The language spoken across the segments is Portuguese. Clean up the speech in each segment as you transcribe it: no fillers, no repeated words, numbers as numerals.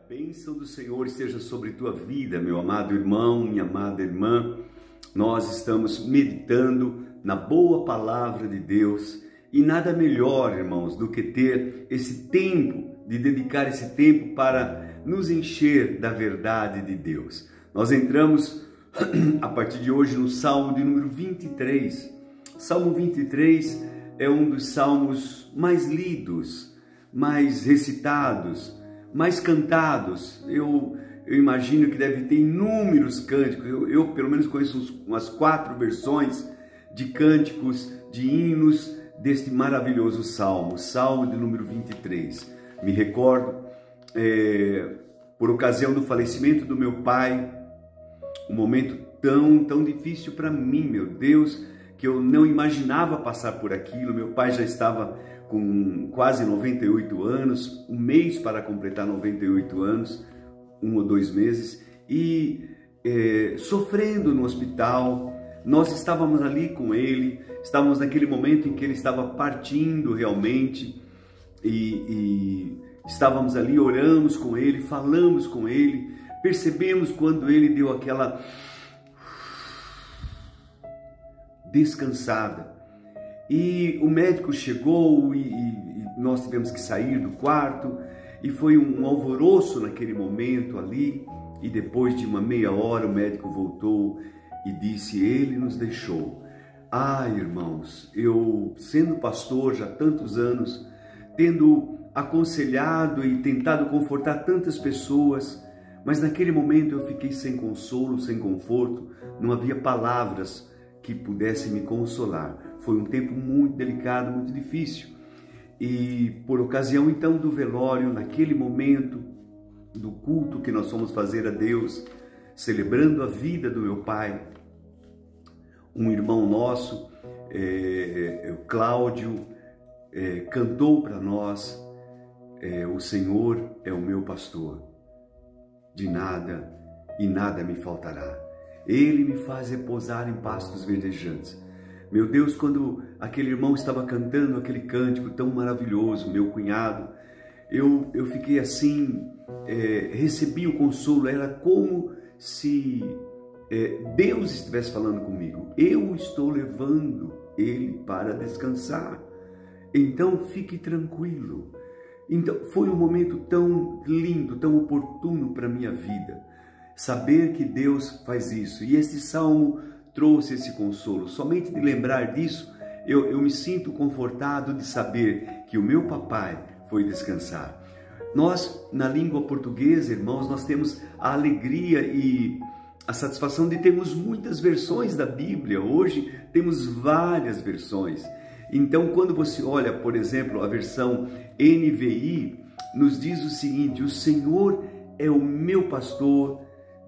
bênção do Senhor esteja sobre tua vida, meu amado irmão, minha amada irmã. Nós estamos meditando na boa palavra de Deus e nada melhor, irmãos, do que ter esse tempo, de dedicar esse tempo para nos encher da verdade de Deus. Nós entramos a partir de hoje no Salmo de número 23. Salmo 23 é um dos salmos mais lidos, mais recitados, mais cantados. Eu imagino que deve ter inúmeros cânticos. Eu pelo menos conheço umas 4 versões de cânticos, de hinos deste maravilhoso salmo, Salmo de número 23. Me recordo, por ocasião do falecimento do meu pai, um momento tão difícil para mim, meu Deus, que eu não imaginava passar por aquilo. Meu pai já estava com quase 98 anos, um mês para completar 98 anos, 1 ou 2 meses, e sofrendo no hospital. Nós estávamos ali com ele, estávamos naquele momento em que ele estava partindo realmente, e estávamos ali, oramos com ele, falamos com ele, percebemos quando ele deu aquela descansada. E o médico chegou e nós tivemos que sair do quarto, e foi um alvoroço naquele momento ali, e depois de uma meia hora o médico voltou e disse: ele nos deixou. Irmãos, eu sendo pastor já há tantos anos, tendo aconselhado e tentado confortar tantas pessoas, mas naquele momento eu fiquei sem consolo, sem conforto, não havia palavras que pudessem me consolar. Foi um tempo muito delicado, muito difícil. E por ocasião então do velório, naquele momento do culto que nós fomos fazer a Deus, celebrando a vida do meu pai, um irmão nosso, o Cláudio, cantou para nós: o Senhor é o meu pastor, de nada e nada me faltará. Ele me faz repousar em pastos verdejantes. Meu Deus, quando aquele irmão estava cantando aquele cântico tão maravilhoso, meu cunhado, eu fiquei assim, recebi o consolo. Era como se Deus estivesse falando comigo: eu estou levando ele para descansar, então fique tranquilo. Então foi um momento tão lindo, tão oportuno para a minha vida, saber que Deus faz isso. E este salmo trouxe esse consolo. Somente de lembrar disso, eu me sinto confortado de saber que o meu papai foi descansar. Nós, na língua portuguesa, irmãos, nós temos a alegria e a satisfação de termos muitas versões da Bíblia. Hoje temos várias versões. Então, quando você olha, por exemplo, a versão NVI, nos diz o seguinte: o Senhor é o meu pastor,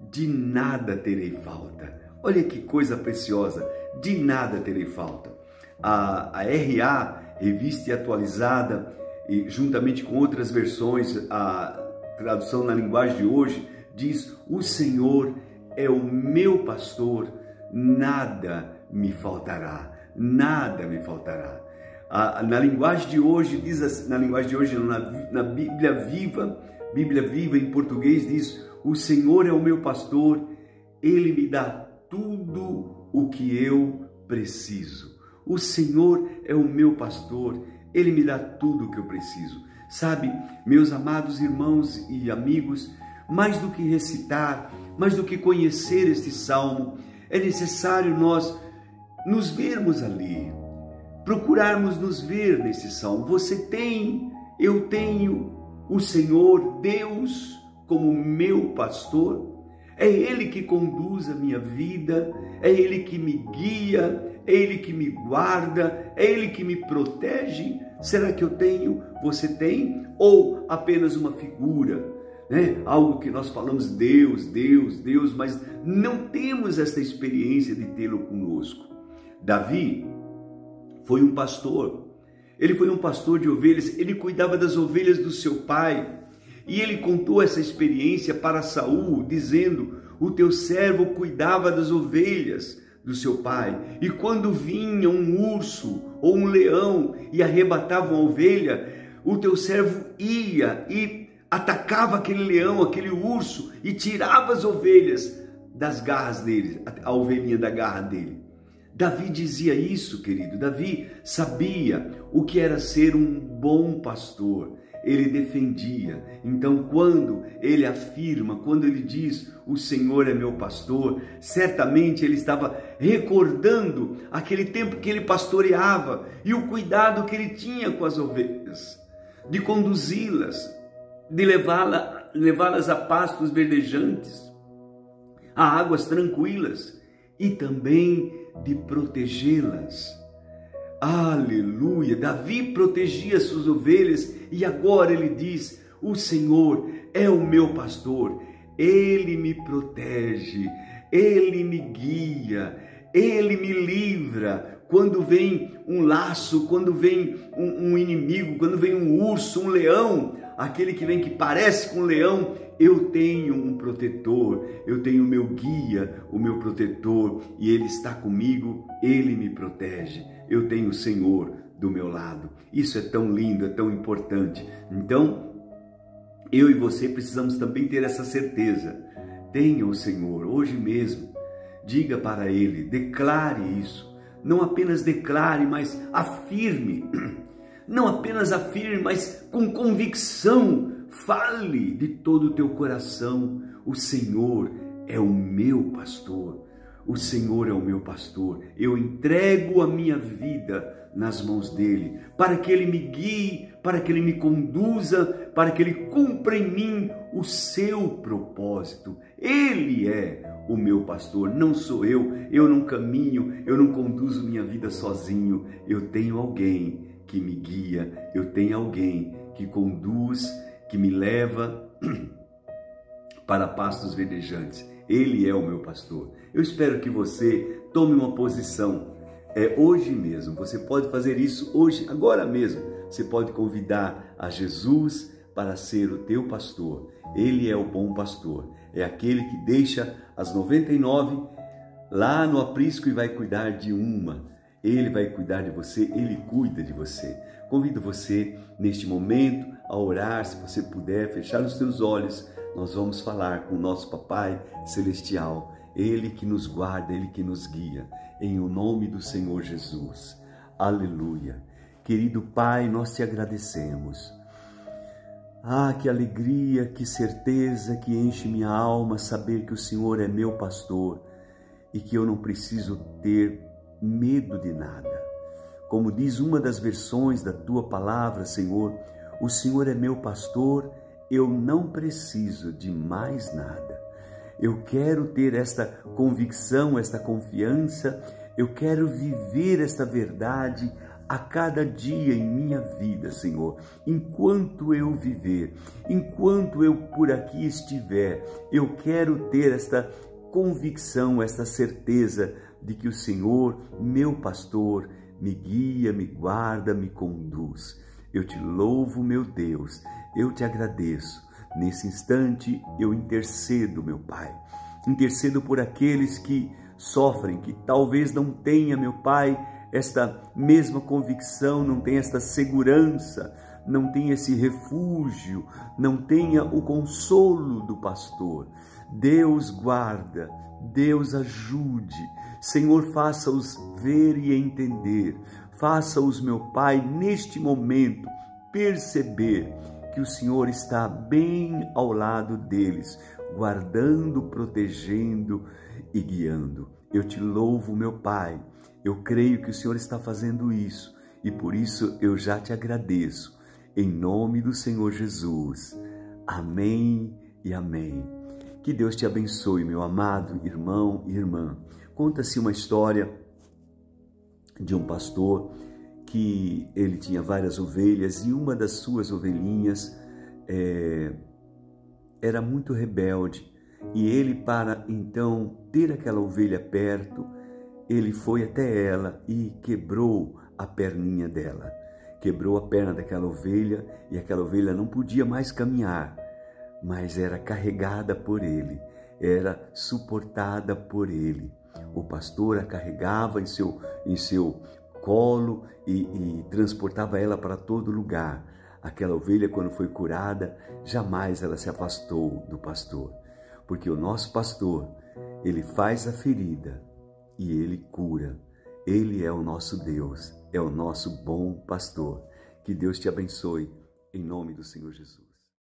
de nada terei falta. Olha que coisa preciosa, de nada terei falta. A RA, Revista e Atualizada, e juntamente com outras versões, a tradução na linguagem de hoje, diz: o Senhor é o meu pastor, nada me faltará, nada me faltará. Na linguagem de hoje, diz assim, na Bíblia Viva em português, diz: o Senhor é o meu pastor, Ele me dá tudo o que eu preciso. O Senhor é o meu pastor, Ele me dá tudo o que eu preciso. Sabe, meus amados irmãos e amigos, mais do que recitar, mais do que conhecer este salmo, é necessário nós nos vermos ali, procurarmos nos ver nesse salmo. Você tem, eu tenho o Senhor, Deus, como meu pastor. É Ele que conduz a minha vida, é Ele que me guia, é Ele que me guarda, é Ele que me protege. Será que eu tenho? Você tem? Ou apenas uma figura, né? Algo que nós falamos Deus, Deus, Deus, mas não temos essa experiência de tê-lo conosco. Davi foi um pastor. Ele foi um pastor de ovelhas, ele cuidava das ovelhas do seu pai. E ele contou essa experiência para Saul, dizendo: o teu servo cuidava das ovelhas do seu pai, e quando vinha um urso ou um leão e arrebatava uma ovelha, o teu servo ia e atacava aquele leão, aquele urso e tirava as ovelhas das garras dele, a ovelhinha da garra dele. Davi dizia isso, querido. Davi sabia o que era ser um bom pastor. Ele defendia. Então, quando ele afirma, quando ele diz, o Senhor é meu pastor, certamente ele estava recordando aquele tempo que ele pastoreava e o cuidado que ele tinha com as ovelhas, de conduzi-las, de levá-las a pastos verdejantes, a águas tranquilas e também de protegê-las. Aleluia! Davi protegia suas ovelhas e agora ele diz, o Senhor é o meu pastor, Ele me protege, Ele me guia, Ele me livra. Quando vem um laço, quando vem um inimigo, quando vem um urso, um leão, aquele que vem que parece com um leão, eu tenho um protetor, eu tenho o meu guia, o meu protetor, e Ele está comigo, Ele me protege. Eu tenho o Senhor do meu lado. Isso é tão lindo, é tão importante. Então, eu e você precisamos também ter essa certeza. Tenha o Senhor hoje mesmo. Diga para Ele, declare isso. Não apenas declare, mas afirme. Não apenas afirme, mas com convicção. Fale de todo o teu coração. O Senhor é o meu pastor. O Senhor é o meu pastor. Eu entrego a minha vida nas mãos dele, para que ele me guie, para que ele me conduza, para que ele cumpra em mim o seu propósito. Ele é o meu pastor, não sou eu. Eu não caminho, eu não conduzo minha vida sozinho. Eu tenho alguém que me guia, eu tenho alguém que conduz, que me leva para pastos verdejantes. Ele é o meu pastor. Eu espero que você tome uma posição hoje mesmo. Você pode fazer isso hoje, agora mesmo. Você pode convidar a Jesus para ser o teu pastor. Ele é o bom pastor. É aquele que deixa as 99 lá no aprisco e vai cuidar de uma. Ele vai cuidar de você, Ele cuida de você. Convido você neste momento a orar, se você puder, fechar os teus olhos. Nós vamos falar com o nosso Papai Celestial, Ele que nos guarda, Ele que nos guia, em o nome do Senhor Jesus. Aleluia. Querido Pai, nós te agradecemos. Ah, que alegria, que certeza que enche minha alma saber que o Senhor é meu pastor e que eu não preciso ter medo de nada. Como diz uma das versões da tua palavra, Senhor, o Senhor é meu pastor, eu não preciso de mais nada. Eu quero ter esta convicção, esta confiança, eu quero viver esta verdade a cada dia em minha vida, Senhor. Enquanto eu viver, enquanto eu por aqui estiver, eu quero ter esta convicção, esta certeza de que o Senhor, meu pastor, me guia, me guarda, me conduz. Eu te louvo, meu Deus, eu te agradeço. Nesse instante eu intercedo, meu Pai. Intercedo por aqueles que sofrem, que talvez não tenha, meu Pai, esta mesma convicção, não tenha esta segurança, não tenha esse refúgio, não tenha o consolo do pastor. Deus guarda, Deus ajude. Senhor, faça-os ver e entender. Faça-os, meu Pai, neste momento, perceber que o Senhor está bem ao lado deles, guardando, protegendo e guiando. Eu te louvo, meu Pai. Eu creio que o Senhor está fazendo isso e por isso eu já te agradeço. Em nome do Senhor Jesus. Amém e amém. Que Deus te abençoe, meu amado irmão e irmã. Conta-se uma história de um pastor que ele tinha várias ovelhas e uma das suas ovelhinhas era muito rebelde. E ele, para então ter aquela ovelha perto, ele foi até ela e quebrou a perninha dela. Quebrou a perna daquela ovelha e aquela ovelha não podia mais caminhar, mas era carregada por ele, era suportada por ele. O pastor a carregava em seu colo e transportava ela para todo lugar. Aquela ovelha, quando foi curada, jamais ela se afastou do pastor, porque o nosso pastor, ele faz a ferida e ele cura. Ele é o nosso Deus, é o nosso bom pastor. Que Deus te abençoe, em nome do Senhor Jesus.